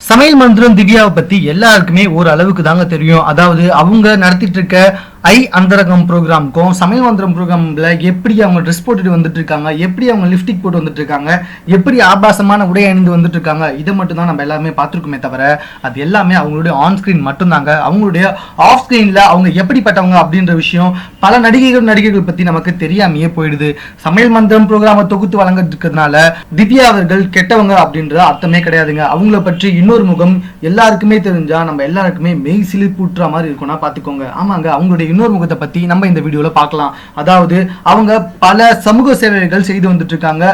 சமையல் மந்திரம் திவ்யாவை பத்தி எல்லாருக்குமே ஒரு அளவுக்கு தாங்க தெரியும். அதாவது அவங்க நடத்திட்டு இருக்க அந்தரங்கம் ப்ரோக்ராமுக்கும் சமையல் மந்திரம் ப்ரோக்ராம்ல எப்படி அவங்க ட்ரெஸ் போட்டுட்டு வந்துட்டு இருக்காங்க, எப்படி அவங்க லிப்ஸ்டிக் போட்டு வந்துட்டு இருக்காங்க, எப்படி ஆபாசமான உடை அணிந்து வந்துட்டு இருக்காங்க, இதை மட்டும் தான் நம்ம எல்லாமே பார்த்துருக்கோமே தவிர அது எல்லாமே அவங்களுடைய ஆன் ஸ்கிரீன் மட்டும்தாங்க. அவங்களுடைய ஆஃப் ஸ்கிரீன்ல அவங்க எப்படிப்பட்டவங்க அப்படின்ற விஷயம் பல நடிகைகள் பத்தி நமக்கு தெரியாமையே போயிடுது. சமையல் மந்திரம் ப்ரோக்ராமை தொகுத்து வழங்கிட்டு இருக்கிறதுனால திவ்யா அவர்கள் கெட்டவங்க அப்படின்ற அர்த்தமே கிடையாதுங்க. அவங்கள பற்றி இன்னொரு முகம் எல்லாருக்குமே தெரிஞ்சா நம்ம எல்லாருக்குமே மெய் சிலிர்ப்பூட்டுற மாதிரி இருக்கும்னா பார்த்துக்கோங்க. ஆமாங்க, அவங்களுடைய இன்னொரு முகத்தை பத்தி நம்ம இந்த வீடியோல பார்க்கலாம். அதாவது அவங்க பல சமூக சேவைகள் செய்து வந்துட்டு இருக்காங்க.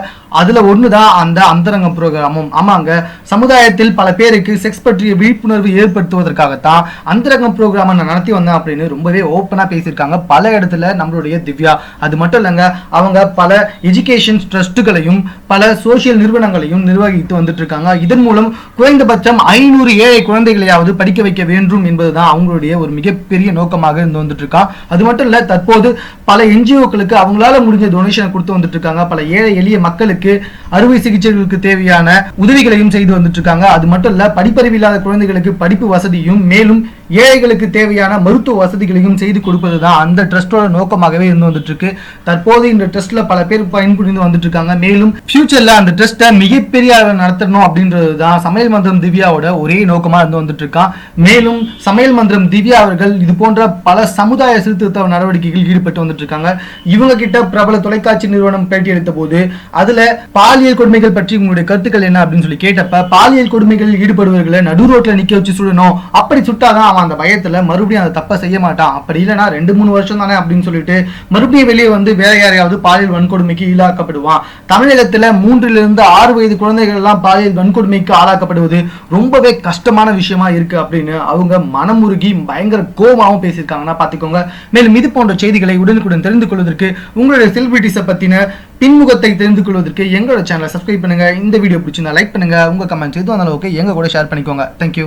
அதுல ஒண்ணுதான் அந்த அந்தரங்கம் ப்ரோக்ராமும். ஆமாங்க, சமுதாயத்தில் பல பேருக்கு செக்ஸ் பற்றிய விழிப்புணர்வு ஏற்படுத்துவதற்காகத்தான் அந்தரங்கம் ப்ரோக்ராம் நான் நடத்தி வந்தேன் அப்படின்னு ரொம்பவே ஓப்பனா பேசியிருக்காங்க பல இடத்துல நம்மளுடைய திவ்யா. அது மட்டும் இல்லைங்க, அவங்க பல எஜுகேஷன் ட்ரஸ்ட்டுகளையும் பல சோசியல் நிறுவனங்களையும் நிர்வகித்து வந்துட்டு இருக்காங்க. இதன் மூலம் குறைந்தபட்சம் 500 ஏழை குழந்தைகளையாவது படிக்க வைக்க வேண்டும் என்பதுதான் அவங்களுடைய ஒரு மிகப்பெரிய நோக்கமாக இருந்து வந்துட்டு இருக்கா. அது மட்டும் இல்ல, தற்போது பல என்ஜிஓக்களுக்கு அவங்களால முடிஞ்ச டொனேஷன் கொடுத்து வந்துட்டு இருக்காங்க. பல ஏழை எளிய மக்களுக்கு அறுவை சிகிச்சைகளுக்கு தேவையான உதவிகளையும் செய்து வந்துட்டு இருக்காங்க. அது மட்டும் இல்ல, படிப்பறிவு இல்லாத குழந்தைகளுக்கு படிப்பு வசதியும் மேலும் ஏழைகளுக்கு தேவையான மருத்துவ வசதிகளையும் செய்து கொடுப்பதுதான் அந்த ட்ரஸ்டோட நோக்கமாகவே இருந்து வந்துட்டு இருக்கு. தற்போது இந்த ட்ரஸ்ட்ல பல பேர் பயன்புரிந்து வந்துட்டு இருக்காங்க. மேலும் ஃபியூச்சர்ல அந்த ட்ரஸ்ட்டை மிகப்பெரிய நடத்தணும் அப்படின்றதுதான் சமையல் மந்திரம் திவ்யாவோட ஒரே நோக்கமா இருந்து வந்துட்டு இருக்கான். மேலும் சமையல் மந்திரம் திவ்யா அவர்கள் இது போன்ற பல சமுதாய சீர்திருத்த நடவடிக்கைகள் ஈடுபட்டு வந்துட்டு இருக்காங்க. இவங்க கிட்ட பிரபல தொலைக்காட்சி நிறுவனம் பேட்டி அளித்த போது அதுல பாலியல் கொடுமைகள் பற்றி உங்களுடைய கருத்துக்கள் என்ன அப்படின்னு சொல்லி கேட்டப்ப, பாலியல் கொடுமைகளில் ஈடுபடுவர்களை நடு ரோட்ல நிக்க வச்சு சுடணும், அப்படி சுட்டாதான் அவன் அந்த பயத்துல மறுபடியும் அந்த தப்பை செய்ய மாட்டான், அப்படி இல்லைன்னா 2-3 வருஷம் தானே அப்படின்னு சொல்லிட்டு மறுபடியும் வெளியே வந்து வேற யாரையாவது பாலியல் வன்கொடுமைக்கு ஈடாக்கப்படுவான். தமிழகத்துல 3-6 வயது குழந்தைகள் எல்லாம் பாலியல் வன்கொடுமைக்கு ஆளாக்கப்படுவது ரொம்பவே கஷ்டமான விஷயமா இருக்கு அப்படின்னு அவங்க மனமுருகி பயங்கர கோபமாவும் பேசியிருக்காங்கன்னா பாத்துக்கோங்க. மேலும் இது போன்ற செய்திகளை உடனுக்குடன் தெரிந்து கொள்வதற்கு, உங்களுடைய செலிபிரிட்டிஸை பத்தின பின்முகத்தை தெரிந்து கொள்வதற்கு எங்களோட சேனலை சப்ஸ்கிரைப் பண்ணுங்க. இந்த வீடியோ பிடிச்சிருந்தா லைக் பண்ணுங்க. உங்க கமெண்ட்ஸ் எதுவும் அந்த அளவுக்கு எங்க கூட ஷேர் பண்ணிக்கோங்க. தேங்க்யூ.